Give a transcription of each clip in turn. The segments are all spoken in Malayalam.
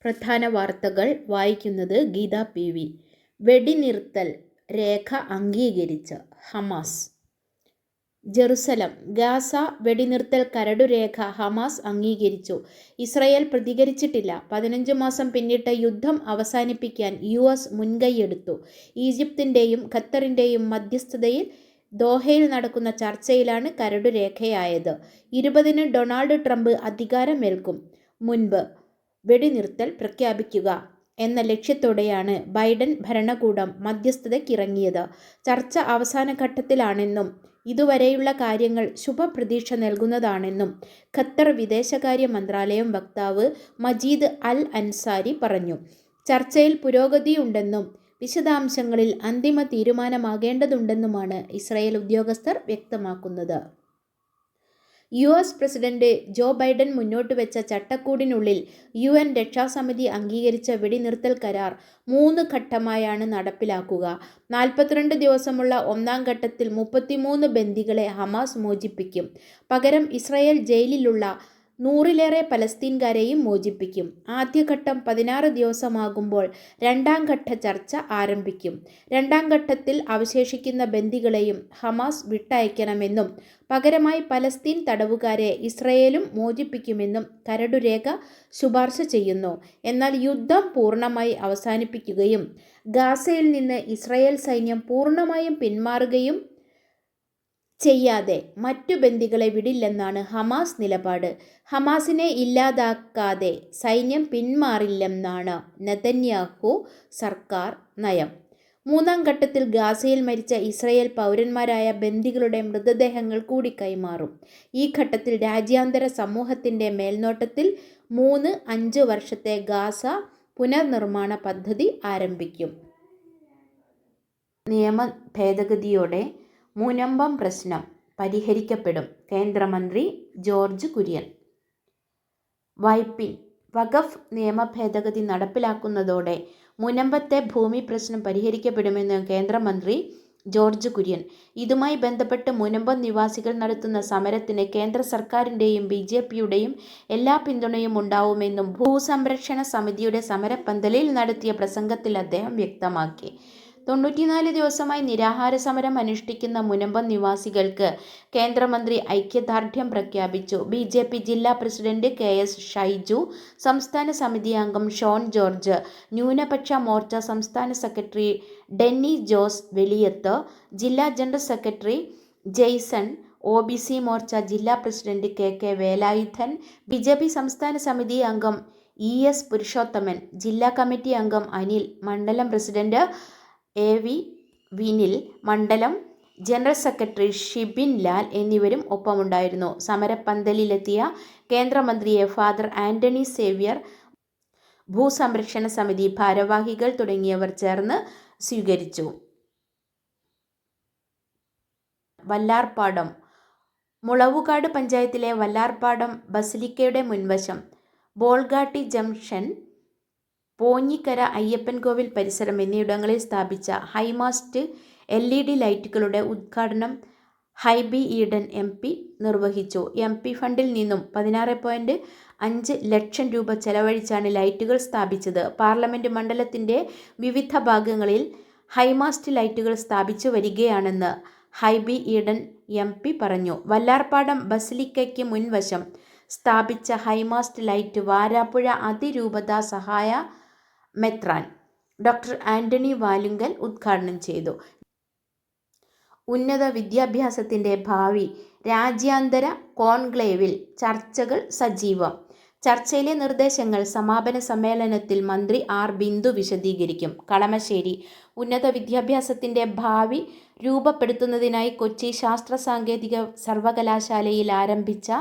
പ്രധാന വാർത്തകൾ വായിക്കുന്നത് ഗീത പി. വി. വെടിനിർത്തൽ രേഖ അംഗീകരിച്ച് ഹമാസ്. ജെറുസലം. ഗാസ വെടിനിർത്തൽ കരടുരേഖ ഹമാസ് അംഗീകരിച്ചു. ഇസ്രയേൽ പ്രതികരിച്ചിട്ടില്ല. 15 മാസം പിന്നിട്ട യുദ്ധം അവസാനിപ്പിക്കാൻ US മുൻകൈയെടുത്തു. ഈജിപ്തിൻ്റെയും ഖത്തറിൻ്റെയും മധ്യസ്ഥതയിൽ ദോഹയിൽ നടക്കുന്ന ചർച്ചയിലാണ് കരടുരേഖയായത്. 20-ന് ഡൊണാൾഡ് ട്രംപ് അധികാരമേൽക്കും മുൻപ് വെടിനിർത്തൽ പ്രഖ്യാപിക്കുക എന്ന ലക്ഷ്യത്തോടെയാണ് ബൈഡൻ ഭരണകൂടം മധ്യസ്ഥതയ്ക്കിറങ്ങിയത്. ചർച്ച അവസാന ഘട്ടത്തിലാണെന്നും ഇതുവരെയുള്ള കാര്യങ്ങൾ ശുഭപ്രതീക്ഷ നൽകുന്നതാണെന്നും ഖത്തർ വിദേശകാര്യ മന്ത്രാലയം വക്താവ് മജീദ് അൽ അൻസാരി പറഞ്ഞു. ചർച്ചയിൽ പുരോഗതിയുണ്ടെന്നും വിശദാംശങ്ങളിൽ അന്തിമ തീരുമാനമാകേണ്ടതുണ്ടെന്നുമാണ് ഇസ്രായേൽ ഉദ്യോഗസ്ഥർ വ്യക്തമാക്കുന്നത്. US പ്രസിഡന്റ് ജോ ബൈഡൻ മുന്നോട്ട് വെച്ച ചട്ടക്കൂടിനുള്ളിൽ UN രക്ഷാസമിതി അംഗീകരിച്ച വെടിനിർത്തൽ കരാർ 3 ഘട്ടമായാണ് നടപ്പിലാക്കുക. 42 ദിവസമുള്ള ഒന്നാം ഘട്ടത്തിൽ 33 ബന്ദികളെ ഹമാസ് മോചിപ്പിക്കും. പകരം ഇസ്രായേൽ ജയിലിലുള്ള 100-ലേറെ പലസ്തീൻകാരെയും മോചിപ്പിക്കും. ആദ്യഘട്ടം 16 ദിവസമാകുമ്പോൾ രണ്ടാം ഘട്ട ചർച്ച ആരംഭിക്കും. രണ്ടാം ഘട്ടത്തിൽ അവശേഷിക്കുന്ന ബന്ദികളെയും ഹമാസ് വിട്ടയക്കണമെന്നും പകരമായി പലസ്തീൻ തടവുകാരെ ഇസ്രയേലും മോചിപ്പിക്കുമെന്നും കരടുരേഖ ശുപാർശ ചെയ്യുന്നു. എന്നാൽ യുദ്ധം പൂർണ്ണമായി അവസാനിപ്പിക്കുകയും ഗാസയിൽ നിന്ന് ഇസ്രായേൽ സൈന്യം പൂർണ്ണമായും പിന്മാറുകയും ചെയ്യാതെ മറ്റു ബന്ദികളെ വിടില്ലെന്നാണ് ഹമാസ് നിലപാട്. ഹമാസിനെ ഇല്ലാതാക്കാതെ സൈന്യം പിന്മാറില്ലെന്നാണ് നെതന്യാഹു സർക്കാർ നയം. മൂന്നാം ഘട്ടത്തിൽ ഗാസയിൽ മരിച്ച ഇസ്രായേൽ പൗരന്മാരായ ബന്ദികളുടെ മൃതദേഹങ്ങൾ കൂടി കൈമാറും. ഈ ഘട്ടത്തിൽ രാജ്യാന്തര സമൂഹത്തിൻ്റെ മേൽനോട്ടത്തിൽ 3-5 വർഷത്തെ ഗാസ പുനർനിർമ്മാണ പദ്ധതി ആരംഭിക്കും. നിയമ ഭേദഗതിയോടെ മുനമ്പം പ്രശ്നം പരിഹരിക്കപ്പെടും. കേന്ദ്രമന്ത്രി ജോർജ് കുര്യൻ. വൈപ്പിൻ. വഖഫ് നിയമ ഭേദഗതി നടപ്പിലാക്കുന്നതോടെ മുനമ്പത്തെ ഭൂമി പ്രശ്നം പരിഹരിക്കപ്പെടുമെന്ന് കേന്ദ്രമന്ത്രി ജോർജ് കുര്യൻ. ഇതുമായി ബന്ധപ്പെട്ട് മുനമ്പം നിവാസികൾ നടത്തുന്ന സമരത്തിന് കേന്ദ്ര സർക്കാരിൻ്റെയും BJPയുടെയും എല്ലാ പിന്തുണയും ഉണ്ടാവുമെന്നും ഭൂസംരക്ഷണ സമിതിയുടെ സമരപ്പന്തലിൽ നടത്തിയ പ്രസംഗത്തിൽ അദ്ദേഹം വ്യക്തമാക്കി. 94 ദിവസമായി നിരാഹാര സമരം അനുഷ്ഠിക്കുന്ന മുനമ്പം നിവാസികൾക്ക് കേന്ദ്രമന്ത്രി ഐക്യദാർഢ്യം പ്രഖ്യാപിച്ചു. BJP ജില്ലാ പ്രസിഡന്റ് KS ഷൈജു, സംസ്ഥാന സമിതി അംഗം ഷോൺ ജോർജ്, ന്യൂനപക്ഷ മോർച്ച സംസ്ഥാന സെക്രട്ടറി ഡെന്നി ജോസ് വെളിയത്ത്, ജില്ലാ general secretary Jaison, OBC Morcha ജില്ലാ പ്രസിഡന്റ് KK വേലായുധൻ, BJP സംസ്ഥാന സമിതി അംഗം ES പുരുഷോത്തമൻ, ജില്ലാ കമ്മിറ്റി അംഗം അനിൽ, മണ്ഡലം പ്രസിഡന്റ് AV വിനിൽ, മണ്ഡലം ജനറൽ സെക്രട്ടറി ഷിബിൻ ലാൽ എന്നിവരും ഒപ്പമുണ്ടായിരുന്നു. സമരപ്പന്തലിലെത്തിയ കേന്ദ്രമന്ത്രിയെ ഫാദർ ആന്റണി സേവ്യർ, ഭൂസംരക്ഷണ സമിതി ഭാരവാഹികൾ തുടങ്ങിയവർ ചേർന്ന് സ്വീകരിച്ചു. വല്ലാർപാടം. മുളവുകാട് പഞ്ചായത്തിലെ വല്ലാർപാടം ബസിലിക്കയുടെ മുൻവശം, ബോൾഗാട്ടി ജംഗ്ഷൻ, പോഞ്ഞിക്കര അയ്യപ്പൻകോവിൽ പരിസരം എന്നിവിടങ്ങളിൽ സ്ഥാപിച്ച ഹൈമാസ്റ്റ് LED ലൈറ്റുകളുടെ ഉദ്ഘാടനം ഹൈബി ഈഡൻ MP നിർവഹിച്ചു. MP ഫണ്ടിൽ നിന്നും 16.5 ലക്ഷം രൂപ ചെലവഴിച്ചാണ് ലൈറ്റുകൾ സ്ഥാപിച്ചത്. പാർലമെന്റ് മണ്ഡലത്തിൻ്റെ വിവിധ ഭാഗങ്ങളിൽ ഹൈമാസ്റ്റ് ലൈറ്റുകൾ സ്ഥാപിച്ചു വരികയാണെന്ന് ഹൈബി ഈഡൻ MP പറഞ്ഞു. വല്ലാർപാടം ബസിലിക്കയ്ക്ക് മുൻവശം സ്ഥാപിച്ച ഹൈമാസ്റ്റ് ലൈറ്റ് വാരാപ്പുഴ അതിരൂപതാ സഹായ മെത്രാൻ ഡോക്ടർ ആന്റണി വാലുങ്കൽ ഉദ്ഘാടനം ചെയ്തു. ഉന്നത വിദ്യാഭ്യാസത്തിൻ്റെ ഭാവി രാജ്യാന്തര കോൺക്ലേവിൽ ചർച്ചകൾ സജീവം. ചർച്ചയിലെ നിർദ്ദേശങ്ങൾ സമാപന സമ്മേളനത്തിൽ മന്ത്രി R ബിന്ദു വിശദീകരിക്കും. കളമശ്ശേരി. ഉന്നത വിദ്യാഭ്യാസത്തിൻ്റെ ഭാവി രൂപപ്പെടുത്തുന്നതിനായി കൊച്ചി ശാസ്ത്ര സാങ്കേതിക സർവകലാശാലയിൽ ആരംഭിച്ച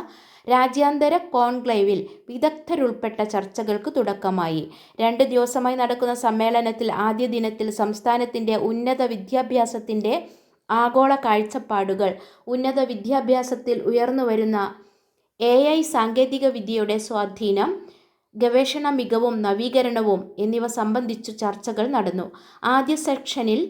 രാജ്യാന്തര കോൺക്ലേവിൽ വിദഗ്ധരുൾപ്പെട്ട ചർച്ചകൾക്ക് തുടക്കമായി. 2 ദിവസമായി നടക്കുന്ന സമ്മേളനത്തിൽ ആദ്യ ദിനത്തിൽ സംസ്ഥാനത്തിൻ്റെ ഉന്നത വിദ്യാഭ്യാസത്തിൻ്റെ ആഗോള കാഴ്ചപ്പാടുകൾ, ഉന്നത വിദ്യാഭ്യാസത്തിൽ ഉയർന്നുവരുന്ന AI സാങ്കേതിക വിദ്യയുടെ സ്വാധീനം, ഗവേഷണ മികവും നവീകരണവും എന്നിവ സംബന്ധിച്ചു ചർച്ചകൾ നടന്നു. ആദ്യ സെക്ഷനിൽ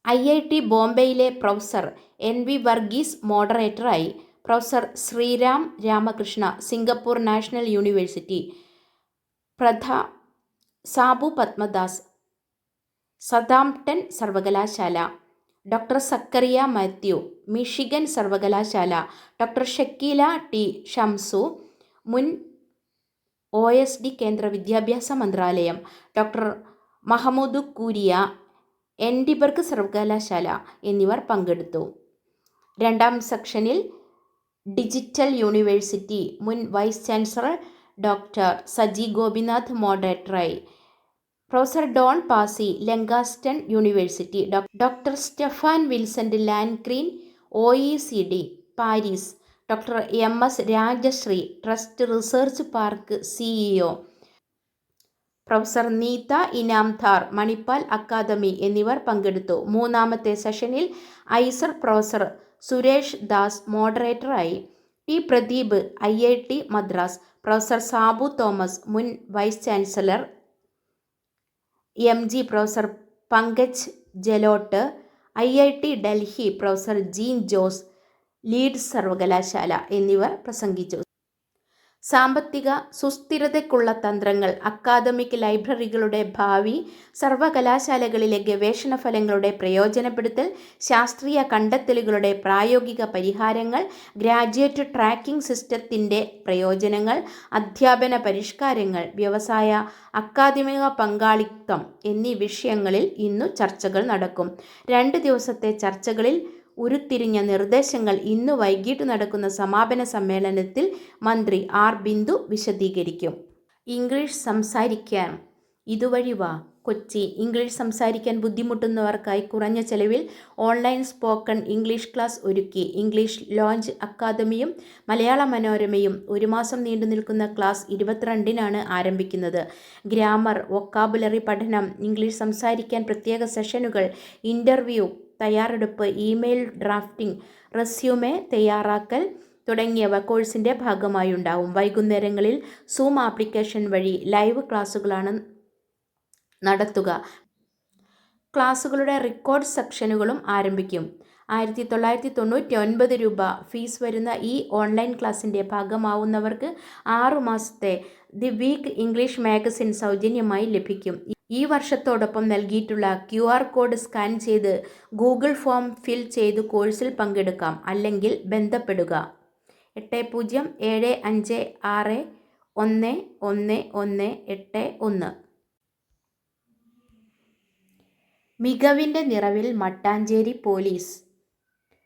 IIT ബോംബെയിലെ പ്രൊഫസർ NV വർഗീസ് മോഡറേറ്ററായി. Professor Sriram Ramakrishna, Singapore National University, Sabu Padmadas, Southampton സർവകലാശാല. ഡോക്ടർ സക്കറിയ മാത്യു, മിഷിഗൻ സർവകലാശാല. ഡോക്ടർ ഷക്കീല ടി ഷംസു, മുൻ OSD കേന്ദ്ര വിദ്യാഭ്യാസ മന്ത്രാലയം. ഡോക്ടർ മഹമൂദ് കൂരിയ, എഡിൻബർഗ് സർവകലാശാല എന്നിവർ പങ്കെടുത്തു. രണ്ടാം സെക്ഷനിൽ ഡിജിറ്റൽ യൂണിവേഴ്സിറ്റി മുൻ vice chancellor doctor Saji Gopinath മോഡറേറ്ററായി. Professor Don Passey, Lancaster university. Doctor Stephan Vincent Lancrin, OECD Paris. Doctor MS Rajashree, trust research park CEO. Professor Neeta Inamdar, Manipal academy എന്നിവർ പങ്കെടുത്തു. മൂന്നാമത്തെ സെഷനിൽ ഐസർ പ്രൊഫസർ സുരേഷ് ദാസ് മോഡറേറ്ററായി. T Pradeep, IIT Madras. Professor Sabu Thomas, മുൻ vice chancellor. MG professor Pankaj Jalote, IIT Delhi. Professor Jean Jose, Leeds സർവകലാശാല എന്നിവർ പ്രസംഗിച്ചു. സാമ്പത്തിക സുസ്ഥിരതയ്ക്കുള്ള തന്ത്രങ്ങൾ, അക്കാദമിക് ലൈബ്രറികളുടെ ഭാവി, സർവകലാശാലകളിലെ ഗവേഷണ ഫലങ്ങളുടെ പ്രയോജനപ്പെടുത്തൽ, ശാസ്ത്രീയ കണ്ടെത്തലുകളുടെ പ്രായോഗിക പരിഹാരങ്ങൾ, ഗ്രാജുവേറ്റ് ട്രാക്കിംഗ് സിസ്റ്റത്തിൻ്റെ പ്രയോജനങ്ങൾ, അധ്യാപന പരിഷ്കാരങ്ങൾ, വ്യവസായ അക്കാദമിക പങ്കാളിത്തം എന്നീ വിഷയങ്ങളിൽ ഇന്നു ചർച്ചകൾ നടക്കും. 2 ദിവസത്തെ ചർച്ചകളിൽ ഉരുത്തിരിഞ്ഞ നിർദ്ദേശങ്ങൾ ഇന്നു വൈകിട്ട് നടക്കുന്ന സമാപന സമ്മേളനത്തിൽ മന്ത്രി R ബിന്ദു വിശദീകരിക്കും. ഇംഗ്ലീഷ് സംസാരിക്കാൻ ഇതുവഴി വാ. കൊച്ചി. ഇംഗ്ലീഷ് സംസാരിക്കാൻ ബുദ്ധിമുട്ടുന്നവർക്കായി കുറഞ്ഞ ചെലവിൽ ഓൺലൈൻ സ്പോക്കൺ ഇംഗ്ലീഷ് ക്ലാസ് ഒരുക്കി. ഇംഗ്ലീഷ് ലോഞ്ച് അക്കാദമിയും മലയാള മനോരമയും 1 മാസം നീണ്ടു നിൽക്കുന്ന ക്ലാസ് 22-നാണ് ആരംഭിക്കുന്നത്. ഗ്രാമർ, വൊക്കാബുലറി പഠനം, ഇംഗ്ലീഷ് സംസാരിക്കാൻ പ്രത്യേക സെഷനുകൾ, ഇൻ്റർവ്യൂ തയ്യാറെടുപ്പ്, ഇമെയിൽ ഡ്രാഫ്റ്റിംഗ്, റെസ്യൂമെ തയ്യാറാക്കൽ തുടങ്ങിയവ കോഴ്സിൻ്റെ ഭാഗമായുണ്ടാവും. വൈകുന്നേരങ്ങളിൽ സൂം ആപ്ലിക്കേഷൻ വഴി ലൈവ് ക്ലാസുകളാണ് നടത്തുക. ക്ലാസുകളുടെ റെക്കോർഡ് സെക്ഷനുകളും ആരംഭിക്കും. 1999 രൂപ ഫീസ് വരുന്ന ഈ ഓൺലൈൻ ക്ലാസിൻ്റെ ഭാഗമാവുന്നവർക്ക് 6 മാസത്തെ ദി വീക്ക് ഇംഗ്ലീഷ് മാഗസിൻ സൗജന്യമായി ലഭിക്കും. ഈ വർഷത്തോടൊപ്പം നൽകിയിട്ടുള്ള QR കോഡ് സ്കാൻ ചെയ്ത് ഗൂഗിൾ ഫോം ഫിൽ ചെയ്ത് കോഴ്സിൽ പങ്കെടുക്കാം. അല്ലെങ്കിൽ ബന്ധപ്പെടുക 8075611181. മികവിൻ്റെ നിറവിൽ മട്ടാഞ്ചേരി പോലീസ്.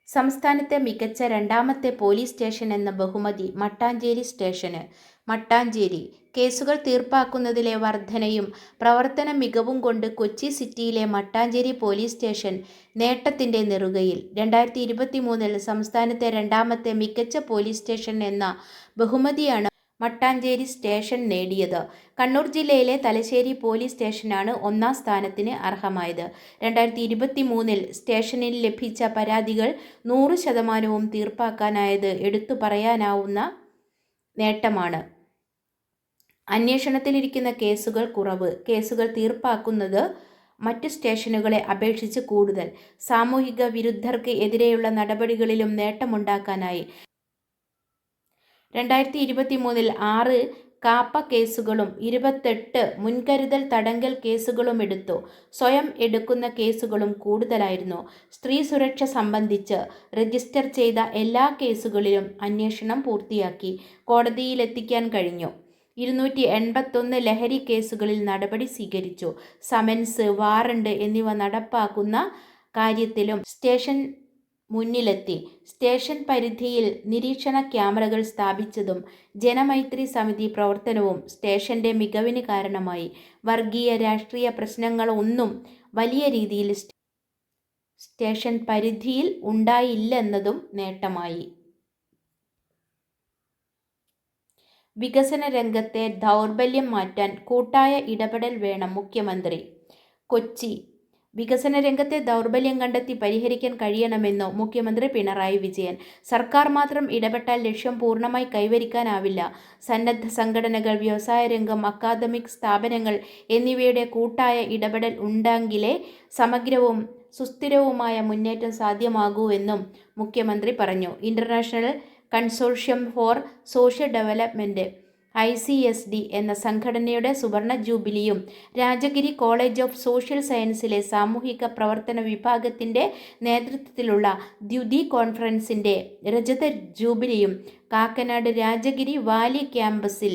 സംസ്ഥാനത്തെ മികച്ച 2ാമത്തെ പോലീസ് സ്റ്റേഷൻ എന്ന ബഹുമതി മട്ടാഞ്ചേരി സ്റ്റേഷന്. മട്ടാഞ്ചേരി. കേസുകൾ തീർപ്പാക്കുന്നതിലെ വർധനയും പ്രവർത്തന മികവും കൊണ്ട് കൊച്ചി സിറ്റിയിലെ മട്ടാഞ്ചേരി പോലീസ് സ്റ്റേഷൻ നേട്ടത്തിൻ്റെ നെറുകയിൽ. 2023-ൽ സംസ്ഥാനത്തെ 2ാമത്തെ മികച്ച പോലീസ് സ്റ്റേഷൻ എന്ന ബഹുമതിയാണ് മട്ടാഞ്ചേരി സ്റ്റേഷൻ നേടിയത്. കണ്ണൂർ ജില്ലയിലെ തലശ്ശേരി പോലീസ് സ്റ്റേഷനാണ് 1ാം സ്ഥാനത്തിന് അർഹമായത്. 2023-ൽ സ്റ്റേഷനിൽ ലഭിച്ച പരാതികൾ 100% തീർപ്പാക്കാനായത് എടുത്തു പറയാനാവുന്ന നേട്ടമാണ്. അന്വേഷണത്തിലിരിക്കുന്ന കേസുകൾ കുറവ്. കേസുകൾ തീർപ്പാക്കുന്നത് മറ്റ് സ്റ്റേഷനുകളെ അപേക്ഷിച്ച് കൂടുതൽ. സാമൂഹിക വിരുദ്ധർക്ക് എതിരെയുള്ള നടപടികളിലും നേട്ടമുണ്ടാക്കാനായി. 2023-ൽ 6 കാപ്പ കേസുകളും 28 മുൻകരുതൽ തടങ്കൽ കേസുകളും എടുത്തു. സ്വയം എടുക്കുന്ന കേസുകളും കൂടുതലായിരുന്നു. സ്ത്രീ സുരക്ഷ സംബന്ധിച്ച് രജിസ്റ്റർ ചെയ്ത എല്ലാ കേസുകളിലും അന്വേഷണം പൂർത്തിയാക്കി കോടതിയിലെത്തിക്കാൻ കഴിഞ്ഞു. 281 ലഹരി കേസുകളിൽ നടപടി സ്വീകരിച്ചു. സമൻസ്, വാറണ്ട് എന്നിവ നടപ്പാക്കുന്ന കാര്യത്തിലും സ്റ്റേഷൻ മുന്നിലെത്തി. സ്റ്റേഷൻ പരിധിയിൽ നിരീക്ഷണ ക്യാമറകൾ സ്ഥാപിച്ചതും ജനമൈത്രി സമിതി പ്രവർത്തനവും സ്റ്റേഷൻ്റെ മികവിന് കാരണമായി. വർഗീയ രാഷ്ട്രീയ പ്രശ്നങ്ങളൊന്നും വലിയ രീതിയിൽ സ്റ്റേഷൻ പരിധിയിൽ ഉണ്ടായില്ലെന്നതും നേട്ടമായി. വികസന രംഗത്തെ ദൗർബല്യം മാറ്റാൻ കൂട്ടായ ഇടപെടൽ വേണം മുഖ്യമന്ത്രി. കൊച്ചി. വികസന രംഗത്തെ ദൗർബല്യം കണ്ടെത്തി പരിഹരിക്കാൻ കഴിയണമെന്നു മുഖ്യമന്ത്രി പിണറായി വിജയൻ. സർക്കാർ മാത്രം ഇടപെട്ടാൽ ലക്ഷ്യം പൂർണ്ണമായി കൈവരിക്കാനാവില്ല. സന്നദ്ധ സംഘടനകൾ, വ്യവസായ രംഗം, അക്കാദമിക് സ്ഥാപനങ്ങൾ എന്നിവയുടെ കൂട്ടായ ഇടപെടൽ ഉണ്ടെങ്കിലേ സമഗ്രവും സുസ്ഥിരവുമായ മുന്നേറ്റം സാധ്യമാകൂവെന്നും മുഖ്യമന്ത്രി പറഞ്ഞു. International consortium for social development ICSD എന്ന സംഘടനയുടെ സുവർണ ജൂബിലിയും രാജഗിരി കോളേജ് ഓഫ് സോഷ്യൽ സയൻസിലെ സാമൂഹിക പ്രവർത്തന വിഭാഗത്തിൻ്റെ നേതൃത്വത്തിലുള്ള ദ്യുതി കോൺഫറൻസിൻ്റെ രജത ജൂബിലിയും കാക്കനാട് രാജഗിരി വാലി ക്യാമ്പസിൽ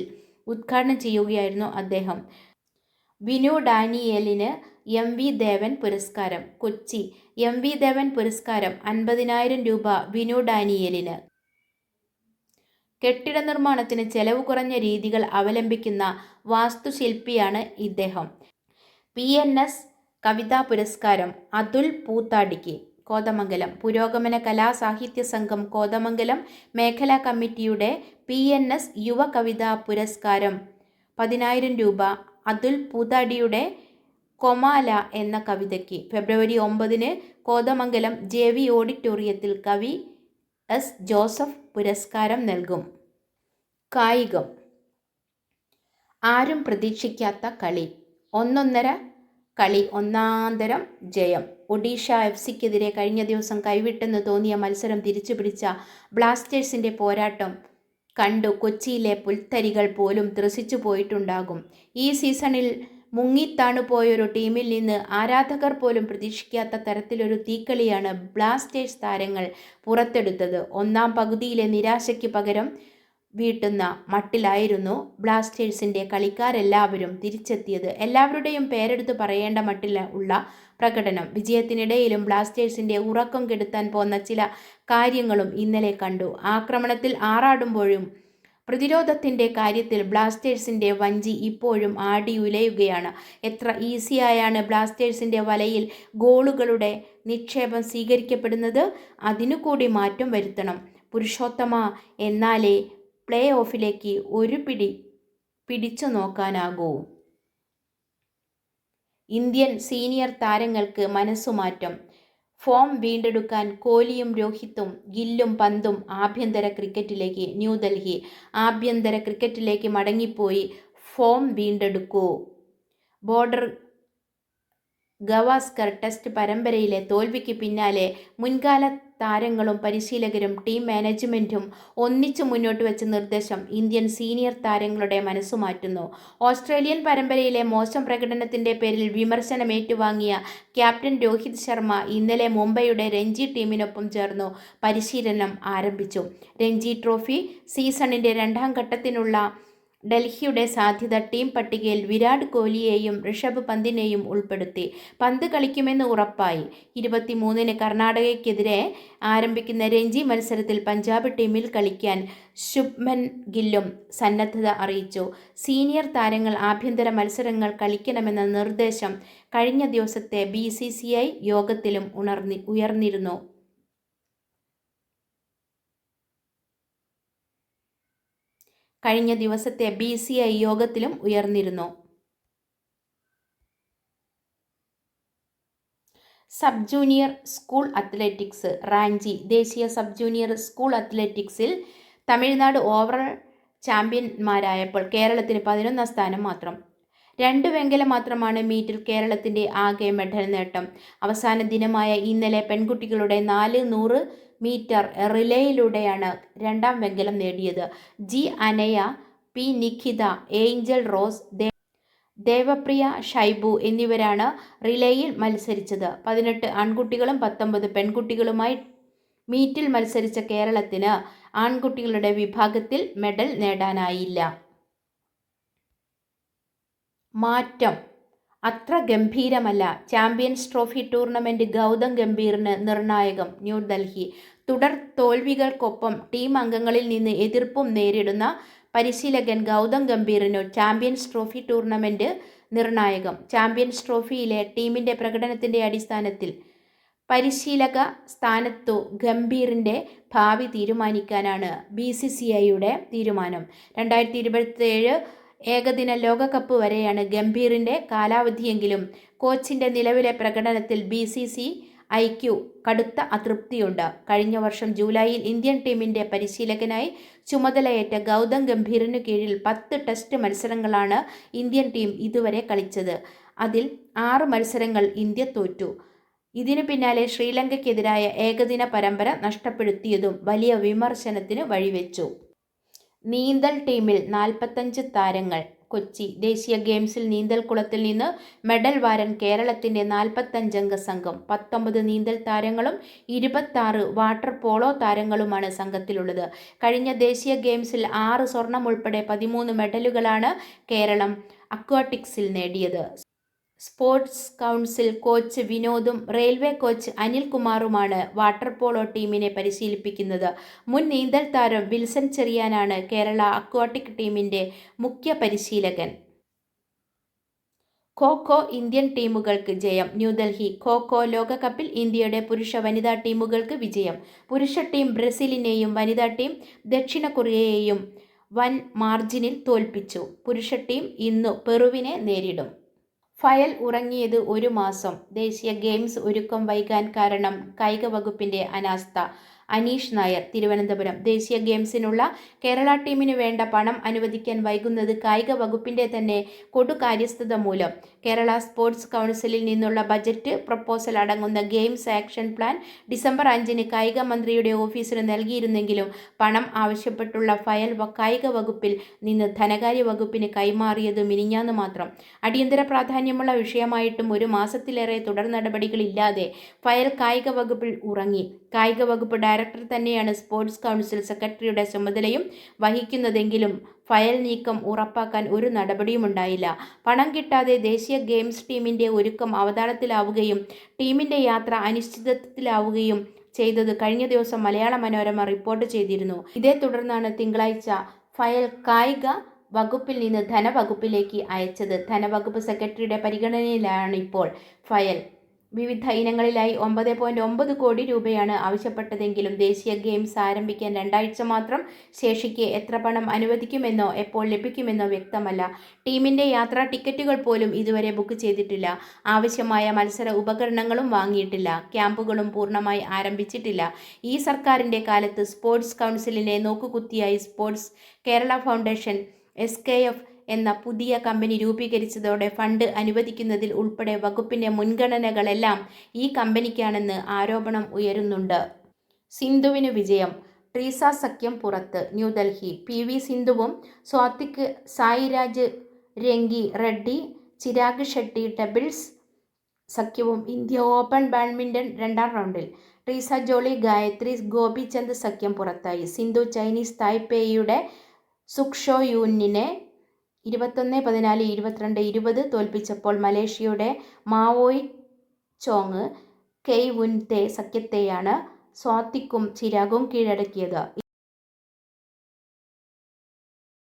ഉദ്ഘാടനം ചെയ്യുകയായിരുന്നു അദ്ദേഹം. വിനു ഡാനിയേലിന് MV ദേവൻ പുരസ്കാരം. കൊച്ചി. MV ദേവൻ പുരസ്കാരം 50,000 രൂപ വിനു ഡാനിയേലിന്. കെട്ടിട നിർമ്മാണത്തിന് ചെലവ് കുറഞ്ഞ രീതികൾ അവലംബിക്കുന്ന വാസ്തുശില്പിയാണ് ഇദ്ദേഹം. PNS കവിതാ പുരസ്കാരം അതുൽ പൂത്താടിക്ക്. കോതമംഗലം. പുരോഗമന കലാ സാഹിത്യ സംഘം കോതമംഗലം മേഖലാ കമ്മിറ്റിയുടെ PNS യുവ കവിതാ പുരസ്കാരം 10,000 രൂപ അതുൽ പൂത്താടിയുടെ കൊമാല എന്ന കവിതയ്ക്ക്. ഫെബ്രുവരി 9 കോതമംഗലം JV ഓഡിറ്റോറിയത്തിൽ കവി S. ജോസഫ് പുരസ്കാരം നൽകും. കായികം. ആരും പ്രതീക്ഷിക്കാത്ത കളി. 1-1 കളി ഒന്നാന്തരം ജയം. ഒഡീഷ FCക്കെതിരെ കഴിഞ്ഞ ദിവസം കൈവിട്ടെന്ന് തോന്നിയ മത്സരം തിരിച്ചുപിടിച്ച ബ്ലാസ്റ്റേഴ്സിൻ്റെ പോരാട്ടം കണ്ടു കൊച്ചിയിലെ പുൽത്തരികൾ പോലും ത്രസിച്ചു പോയിട്ടുണ്ടാകും. ഈ സീസണിൽ മുങ്ങിത്താണുപോയൊരു ടീമിൽ നിന്ന് ആരാധകർ പോലും പ്രതീക്ഷിക്കാത്ത തരത്തിലൊരു തീക്കളിയാണ് ബ്ലാസ്റ്റേഴ്സ് താരങ്ങൾ പുറത്തെടുത്തത്. ഒന്നാം പകുതിയിലെ നിരാശയ്ക്ക് പകരം വീട്ടുന്ന മട്ടിലായിരുന്നു ബ്ലാസ്റ്റേഴ്സിൻ്റെ കളിക്കാരെല്ലാവരും തിരിച്ചെത്തിയത്. എല്ലാവരുടെയും പേരെടുത്ത് പറയേണ്ട മട്ടിൽ ഉള്ള പ്രകടനം. വിജയത്തിനിടയിലും ബ്ലാസ്റ്റേഴ്സിൻ്റെ ഉറക്കം കെടുത്താൻ പോന്ന ചില കാര്യങ്ങളും ഇന്നലെ കണ്ടു. ആക്രമണത്തിൽ ആറാടുമ്പോഴും പ്രതിരോധത്തിൻ്റെ കാര്യത്തിൽ ബ്ലാസ്റ്റേഴ്സിൻ്റെ വഞ്ചി ഇപ്പോഴും ആടിയുലയുകയാണ്. എത്ര ഈസിയായാണ് ബ്ലാസ്റ്റേഴ്സിൻ്റെ വലയിൽ ഗോളുകളുടെ നിക്ഷേപം സ്വീകരിക്കപ്പെടുന്നത്. അതിനു കൂടി മാറ്റം വരുത്തണം പുരുഷോത്തമ, എന്നാലേ പ്ലേ ഓഫിലേക്ക് ഒരു പിടിച്ചു നോക്കാനാകൂ. ഇന്ത്യൻ സീനിയർ താരങ്ങൾക്ക് മനസ്സുമാറ്റം. ഫോം വീണ്ടെടുക്കാൻ കോഹ്ലിയും രോഹിത്തും ഗില്ലും പന്തും ആഭ്യന്തര ക്രിക്കറ്റിലേക്ക്. ന്യൂഡൽഹി. ആഭ്യന്തര ക്രിക്കറ്റിലേക്ക് മടങ്ങിപ്പോയി ഫോം വീണ്ടെടുക്കൂ. ബോർഡർ ഗവാസ്കർ ടെസ്റ്റ് പരമ്പരയിലെ തോൽവിക്ക് പിന്നാലെ മുൻകാല താരങ്ങളും പരിശീലകരും ടീം മാനേജ്മെൻറ്റും ഒന്നിച്ചു മുന്നോട്ട് വെച്ച നിർദ്ദേശം ഇന്ത്യൻ സീനിയർ താരങ്ങളുടെ മനസ്സുമാറ്റുന്നു. ഓസ്ട്രേലിയൻ പരമ്പരയിലെ മോശം പ്രകടനത്തിൻ്റെ പേരിൽ വിമർശനം ഏറ്റുവാങ്ങിയ ക്യാപ്റ്റൻ രോഹിത് ശർമ്മ ഇന്നലെ മുംബൈയുടെ രഞ്ജി ടീമിനൊപ്പം ചേർന്നു പരിശീലനം ആരംഭിച്ചു. രഞ്ജി ട്രോഫി സീസണിൻ്റെ 2ാം ഘട്ടത്തിനുള്ള ഡൽഹിയുടെ സാധ്യത ടീം പട്ടികയിൽ വിരാട് കോഹ്ലിയെയും ഋഷഭ് പന്തിനെയും ഉൾപ്പെടുത്തി. പന്ത് കളിക്കുമെന്ന് ഉറപ്പായി. 23-ന് കർണാടകയ്ക്കെതിരെ ആരംഭിക്കുന്ന രഞ്ജി മത്സരത്തിൽ പഞ്ചാബ് ടീമിൽ കളിക്കാൻ ശുഭ്മൻ ഗില്ലും സന്നദ്ധത അറിയിച്ചു. സീനിയർ താരങ്ങൾ ആഭ്യന്തര മത്സരങ്ങൾ കളിക്കണമെന്ന നിർദ്ദേശം കഴിഞ്ഞ ദിവസത്തെ BCCI യോഗത്തിലും ഉയർന്നിരുന്നു. Sub junior school athletics. Ranchi. ദേശീയ സബ് ജൂനിയർ സ്കൂൾ അത്ലറ്റിക്സിൽ തമിഴ്നാട് ഓവറോൾ ചാമ്പ്യന്മാരായപ്പോൾ കേരളത്തിന് 11ാം സ്ഥാനം മാത്രം. 2 വെങ്കലം മാത്രമാണ് മീറ്റിൽ കേരളത്തിൻ്റെ ആകെ മെഡൽ നേട്ടം. അവസാന ദിനമായ ഇന്നലെ പെൺകുട്ടികളുടെ 400 മീറ്റർ റിലേയിലൂടെയാണ് 2ാം വെങ്കലം നേടിയത്. G. Anaya, P. Nikhita, Angel rose, Devapriya Shaibu എന്നിവരാണ് റിലേയിൽ മത്സരിച്ചത്. 18 ആൺകുട്ടികളും 19 പെൺകുട്ടികളുമായി മീറ്റിൽ മത്സരിച്ച കേരളത്തിന് ആൺകുട്ടികളുടെ വിഭാഗത്തിൽ മെഡൽ നേടാനായില്ല. മാറ്റം അത്ര ഗംഭീരമല്ല. ചാമ്പ്യൻസ് ട്രോഫി ടൂർണമെൻറ്റ് ഗൗതം ഗംഭീറിന് നിർണായകം. ന്യൂഡൽഹി. തുടർ തോൽവികൾക്കൊപ്പം ടീം അംഗങ്ങളിൽ നിന്ന് എതിർപ്പും നേരിടുന്ന പരിശീലകൻ ഗൗതം ഗംഭീറിനു ചാമ്പ്യൻസ് ട്രോഫി ടൂർണമെൻറ്റ് നിർണായകം. ചാമ്പ്യൻസ് ട്രോഫിയിലെ ടീമിൻ്റെ പ്രകടനത്തിൻ്റെ അടിസ്ഥാനത്തിൽ പരിശീലക സ്ഥാനത്തു ഗംഭീറിൻ്റെ ഭാവി തീരുമാനിക്കാനാണ് BCCIയുടെ തീരുമാനം. 2027 ഏകദിന ലോകകപ്പ് വരെയാണ് ഗംഭീറിൻ്റെ കാലാവധിയെങ്കിലും കോച്ചിൻ്റെ നിലവിലെ പ്രകടനത്തിൽ BCCIക്ക് കടുത്ത അതൃപ്തിയുണ്ട്. കഴിഞ്ഞ വർഷം ജൂലൈയിൽ ഇന്ത്യൻ ടീമിൻ്റെ പരിശീലകനായി ചുമതലയേറ്റ ഗൗതം ഗംഭീറിനു കീഴിൽ 10 ടെസ്റ്റ് മത്സരങ്ങളാണ് ഇന്ത്യൻ ടീം ഇതുവരെ കളിച്ചത്. അതിൽ 6 മത്സരങ്ങൾ ഇന്ത്യ തോറ്റു. ഇതിനു പിന്നാലെ ശ്രീലങ്കയ്ക്കെതിരായ ഏകദിന പരമ്പര നഷ്ടപ്പെടുത്തിയതും വലിയ വിമർശനത്തിന് വഴിവെച്ചു. നീന്തൽ ടീമിൽ 45 താരങ്ങൾ. കൊച്ചി ദേശീയ ഗെയിംസിൽ നീന്തൽക്കുളത്തിൽ നിന്ന് മെഡൽ വാരാൻ കേരളത്തിന്റെ 45-അംഗ സംഘം. 19 നീന്തൽ താരങ്ങളും 26 വാട്ടർ പോളോ താരങ്ങളുമാണ് സംഘത്തിലുള്ളത്. കഴിഞ്ഞ ദേശീയ ഗെയിംസിൽ 6 സ്വർണം ഉൾപ്പെടെ 13 മെഡലുകളാണ് കേരളം അക്വാട്ടിക്സിൽ നേടിയത്. സ്പോർട്സ് കൗൺസിൽ കോച്ച് വിനോദും റെയിൽവേ കോച്ച് അനിൽകുമാറുമാണ് വാട്ടർ പോളോ ടീമിനെ പരിശീലിപ്പിക്കുന്നത്. മുൻ നീന്തൽ താരം വിൽസൺ ചെറിയാനാണ് കേരള അക്വാട്ടിക് ടീമിന്റെ മുഖ്യ പരിശീലകൻ. ഖോ-ഖോ ഇന്ത്യൻ ടീമുകൾക്ക് ജയം. ന്യൂഡൽഹി ഖോ-ഖോ ലോകകപ്പിൽ ഇന്ത്യയുടെ പുരുഷ വനിതാ ടീമുകൾക്ക് വിജയം. പുരുഷ ടീം ബ്രസീലിനെയും വനിതാ ടീം ദക്ഷിണ കൊറിയയെയും വൻ മാർജിനിൽ തോൽപ്പിച്ചു. പുരുഷ ടീം ഇന്നു പെറുവിനെ നേരിടും. ഫയൽ ഉറങ്ങിയത് 1 മാസം. ദേശീയ ഗെയിംസ് ഒരുക്കം വൈകാൻ കാരണം കായിക വകുപ്പിന്റെ അനാസ്ഥ. അനീഷ് നായർ, തിരുവനന്തപുരം. ദേശീയ ഗെയിംസിനുള്ള കേരള ടീമിന് വേണ്ട പണം അനുവദിക്കാൻ വൈകുന്നത് കായിക വകുപ്പിന്റെ തന്നെ കൊടുകാര്യസ്ഥത മൂലം. കേരള സ്പോർട്സ് കൗൺസിലിൽ നിന്നുള്ള ബജറ്റ് പ്രപ്പോസൽ അടങ്ങുന്ന ഗെയിംസ് ആക്ഷൻ പ്ലാൻ ഡിസംബർ 5-ന് കായിക മന്ത്രിയുടെ ഓഫീസിന് നൽകിയിരുന്നെങ്കിലും പണം ആവശ്യപ്പെട്ടുള്ള ഫയൽ കായിക വകുപ്പിൽ നിന്ന് ധനകാര്യ വകുപ്പിന് കൈമാറിയത് മിനിഞ്ഞാന്ന് മാത്രം. അടിയന്തര പ്രാധാന്യമുള്ള വിഷയമായിട്ടും 1 മാസത്തിലേറെ തുടർ നടപടികളില്ലാതെ ഫയൽ കായിക വകുപ്പിൽ ഉറങ്ങി. കായിക വകുപ്പ് ഡയറക്ടർ തന്നെയാണ് സ്പോർട്സ് കൗൺസിൽ സെക്രട്ടറിയുടെ ചുമതലയും വഹിക്കുന്നതെങ്കിലും ഫയൽ നീക്കം ഉറപ്പാക്കാൻ ഒരു നടപടിയുമുണ്ടായില്ല. പണം കിട്ടാതെ ദേശീയ ഗെയിംസ് ടീമിന്റെ ഒരുക്കം അവതാളത്തിലാവുകയും ടീമിന്റെ യാത്ര അനിശ്ചിതത്വത്തിലാവുകയും ചെയ്തത് കഴിഞ്ഞ ദിവസം മലയാള മനോരമ റിപ്പോർട്ട് ചെയ്തിരുന്നു. ഇതേ തുടർന്നാണ് തിങ്കളാഴ്ച ഫയൽ കായിക വകുപ്പിൽ നിന്ന് ധനവകുപ്പിലേക്ക് അയച്ചത്. ധനവകുപ്പ് സെക്രട്ടറിയുടെ പരിഗണനയിലാണിപ്പോൾ ഫയൽ. വിവിധ ഇനങ്ങളിലായി 9.9 കോടി രൂപയാണ് ആവശ്യപ്പെട്ടതെങ്കിലും ദേശീയ ഗെയിംസ് ആരംഭിക്കാൻ 2 ആഴ്ച മാത്രം ശേഷിക്കെ എത്ര പണം അനുവദിക്കുമെന്നോ എപ്പോൾ ലഭിക്കുമെന്നോ വ്യക്തമല്ല. ടീമിന്റെ യാത്രാ ടിക്കറ്റുകൾ പോലും ഇതുവരെ ബുക്ക് ചെയ്തിട്ടില്ല. ആവശ്യമായ മത്സര ഉപകരണങ്ങളും വാങ്ങിയിട്ടില്ല. ക്യാമ്പുകളും പൂർണ്ണമായി ആരംഭിച്ചിട്ടില്ല. ഈ സർക്കാരിന്റെ കാലത്ത് സ്പോർട്സ് കൗൺസിലിനെ നോക്കുകുത്തിയായി സ്പോർട്സ് കേരള ഫൗണ്ടേഷൻ SKF എന്ന പുതിയ കമ്പനി രൂപീകരിച്ചതോടെ ഫണ്ട് അനുവദിക്കുന്നതിൽ ഉൾപ്പെടെ വകുപ്പിന്റെ മുൻഗണനകളെല്ലാം ഈ കമ്പനിക്കാണെന്ന് ആരോപണം ഉയരുന്നുണ്ട്. സിന്ധുവിന് വിജയം. ട്രീസ സഖ്യം പുറത്ത്. ന്യൂഡൽഹി PV സിന്ധുവും സ്വാതിക് സായിരാജ് രംഗി റെഡ്ഡി ചിരാഗ് ഷെട്ടി ഡബിൾസ് സഖ്യവും ഇന്ത്യ ഓപ്പൺ ബാഡ്മിൻ്റൺ 2-ാം റൗണ്ടിൽ. ട്രീസ ജോളി ഗായത്രി ഗോപിചന്ദ് സഖ്യം പുറത്തായി. സിന്ധു ചൈനീസ് തായ്പേയിയുടെ സുക്ഷോ യൂനിനെ 21-14, 22-20 തോൽപ്പിച്ചപ്പോൾ മലേഷ്യയുടെ മാവോയ് ചോങ് കെയ് വുൻ തെ സഖ്യത്തെയാണ് സ്വാതിക്കും ചിരാഗും കീഴടക്കിയത്.